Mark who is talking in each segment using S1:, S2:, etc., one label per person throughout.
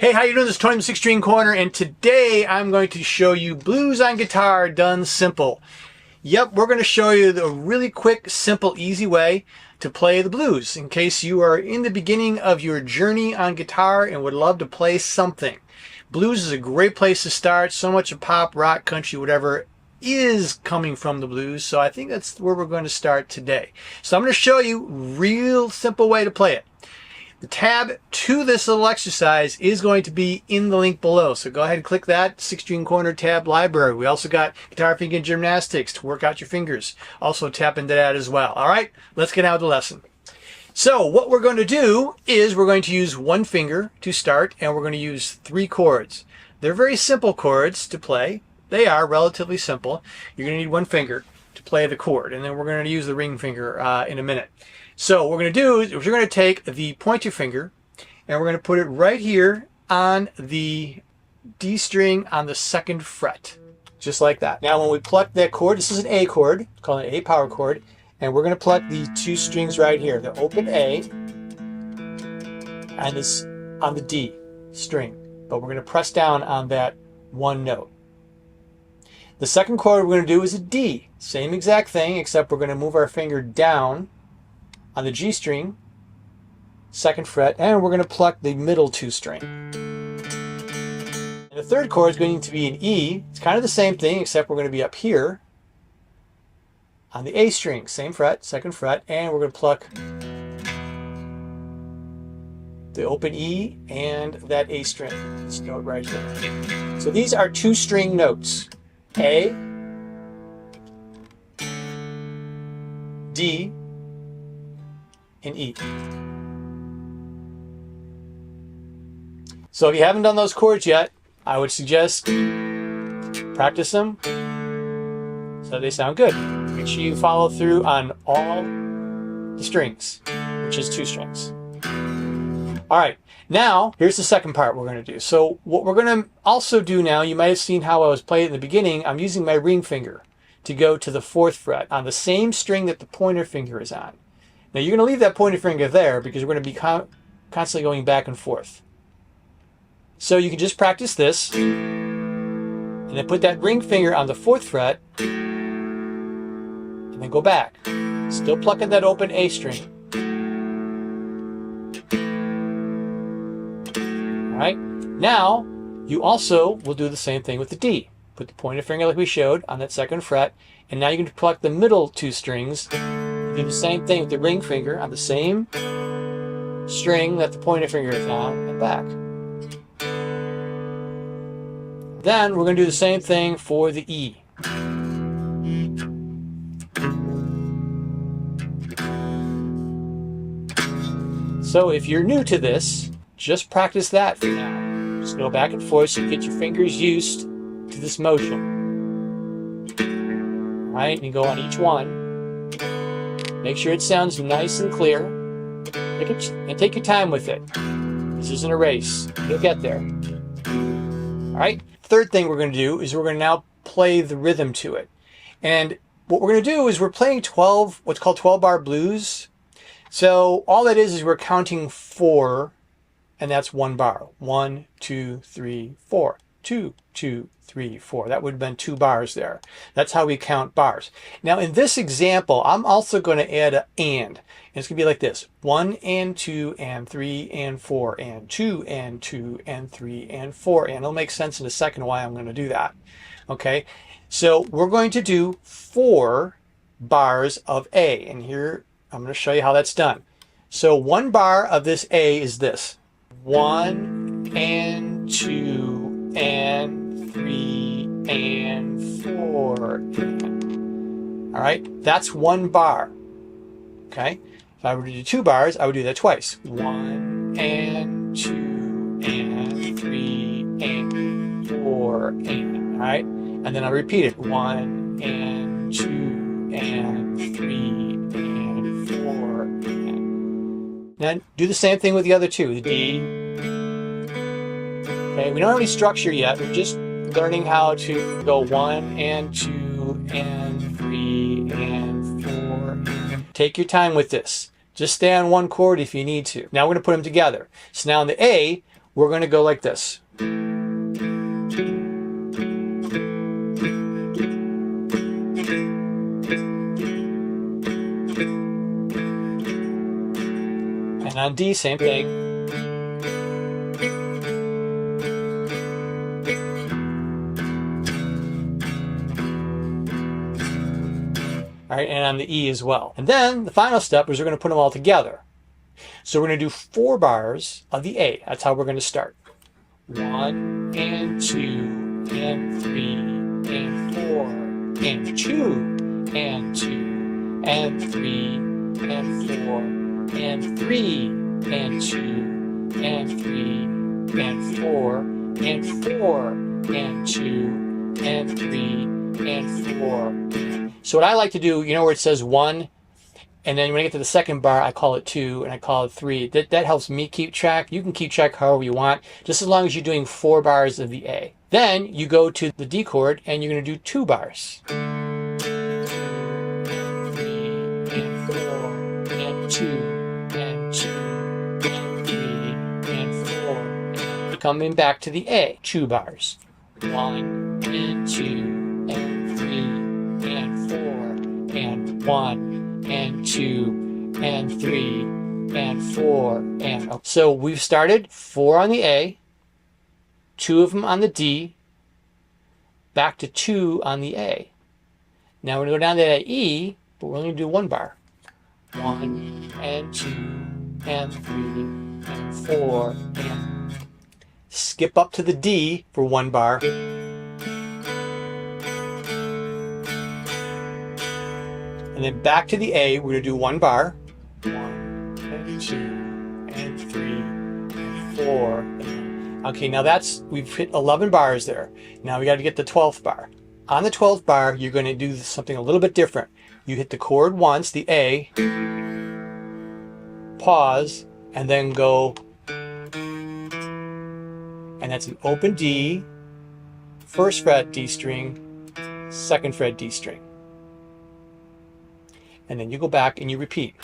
S1: Hey, how you doing? This is Tony from 6 String Corner, and today I'm going to show you blues on guitar done simple. Yep, we're going to show you the really quick, simple, easy way to play the blues in case you are in the beginning of your journey on guitar and would love to play something. Blues is a great place to start. So much of pop, rock, country, whatever is coming from the blues, so I think that's where we're going to start today. So I'm going to show you a real simple way to play it. The tab to this little exercise is going to be in the link below. So go ahead and click that 6 String Corner tab library. We also got guitar finger gymnastics to work out your fingers. Also tap into that as well. All right, let's get out of the lesson. So what we're going to do is we're going to use one finger to start, and we're going to use 3 chords. They're very simple chords to play. They are relatively simple. You're going to need one finger to play the chord, and then we're going to use the ring finger in a minute. So what we're going to do is we're going to take the pointer finger and we're going to put it right here on the D string on the 2nd fret, just like that. Now when we pluck that chord, this is an A chord, called an A power chord, and we're going to pluck the 2 strings right here, the open A and this on the D string, but we're going to press down on that one note. The second chord we're going to do is a D, same exact thing, except we're going to move our finger down on the G string, 2nd fret, and we're going to pluck the middle 2 string. And the third chord is going to be an E. It's kind of the same thing, except we're going to be up here on the A string, same fret, 2nd fret, and we're going to pluck the open E and that A string, this note right here. So these are 2 string notes, A, D, and E. So if you haven't done those chords yet, I would suggest practice them so they sound good. Make sure you follow through on all the strings, which is 2 strings. Alright, now here's the second part we're going to do. So what we're going to also do now, you might have seen how I was playing in the beginning, I'm using my ring finger to go to the 4th fret on the same string that the pointer finger is on. Now you're going to leave that pointer finger there because we're going to be constantly going back and forth. So you can just practice this and then put that ring finger on the 4th fret and then go back. Still plucking that open A string. Alright, now you also will do the same thing with the D. Put the pointer finger like we showed on that 2nd fret, and now you can pluck the middle 2 strings. Do the same thing with the ring finger on the same string that the pointer finger is on and back. Then we're going to do the same thing for the E. So if you're new to this, just practice that for now. Just go back and forth so you get your fingers used to this motion. All right, and you go on each one. Make sure it sounds nice and clear, and take your time with it. This isn't a race. You'll get there. All right. Third thing we're going to do is we're going to now play the rhythm to it. And what we're going to do is we're playing what's called 12-bar blues. So all that is we're counting 4, and that's 1 bar. 1, 2, 3, 4. 2, 2, 3, 4. That would have been 2 bars there. That's how we count bars. Now in this example, I'm also going to add an and. It's going to be like this. 1 and 2 and 3 and 4 and 2 and 2 and 3 and 4. And it'll make sense in a second why I'm going to do that. Okay, so we're going to do 4 bars of A. And here I'm going to show you how that's done. So 1 bar of this A is this. 1 and 2 and 3 and 4 and. All right, that's 1 bar. Okay, if I were to do 2 bars, I would do that twice. 1 and 2 and 3 and 4 and. All right, and then I'll repeat it. 1 and 2 and 3 and 4 and. Now do the same thing with the other 2. The D. Okay, we don't have any structure yet. We're just learning how to go 1 and 2 and 3 and 4. Take your time with this. Just stay on one chord if you need to. Now we're going to put them together. So now in the A, we're going to go like this. And on D, same thing. All right, and on the E as well. And then the final step is we're going to put them all together. So we're going to do 4 bars of the A. That's how we're going to start. 1 and 2 and 3 and 4 and 2 and 2 and 3 and 4 and 3 and 2 and 3 and 4 and 4 and 2 and 3 and 4. So what I like to do, you know where it says 1, and then when I get to the second bar, I call it 2 and I call it 3. That helps me keep track. You can keep track however you want, just as long as you're doing 4 bars of the A. Then you go to the D chord and you're going to do 2 bars. 3 and 4 and 2 and 2 and 3 and 4. And coming back to the A, 2 bars. 1 and 2 and 3 and 4 and 1 and 2 and 3 and 4 and so we've started 4 on the A, 2 of them on the D, back to 2 on the A. Now we're going to go down to that E, but we're only going to do 1 bar. 1 and 2 and 3 and 4 and skip up to the D for 1 bar. And then back to the A, we're going to do 1 bar. 1 and 2 and 3 and 4. Okay, now we've hit 11 bars there. Now we got to get the 12th bar. On the 12th bar, you're going to do something a little bit different. You hit the chord once, the A, pause, and then go, and that's an open D, 1st fret D string, 2nd fret D string. And then you go back and you repeat.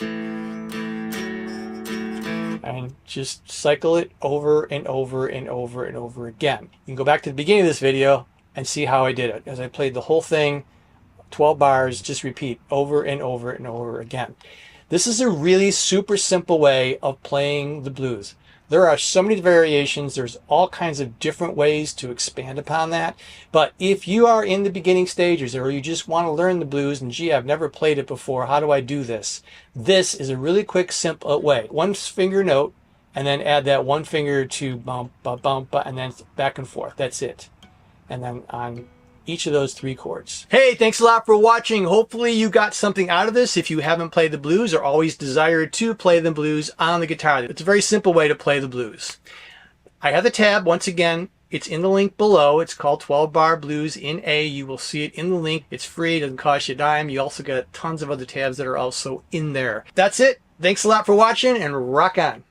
S1: And just cycle it over and over and over and over again. You can go back to the beginning of this video and see how I did it. As I played the whole thing, 12 bars, just repeat over and over and over again. This is a really super simple way of playing the blues. There are so many variations. There's all kinds of different ways to expand upon that. But if you are in the beginning stages or you just want to learn the blues and gee, I've never played it before, how do I do this? This is a really quick, simple way. 1 finger note and then add that 1 finger to bump, bump, bump, and then back and forth. That's it. And then on each of those 3 chords. Hey, thanks a lot for watching. Hopefully you got something out of this. If you haven't played the blues or always desired to play the blues on the guitar, it's a very simple way to play the blues. I have the tab, once again, it's in the link below. It's called 12 Bar Blues in A. You will see it in the link. It's free, it doesn't cost you a dime. You also get tons of other tabs that are also in there. That's it. Thanks a lot for watching and rock on.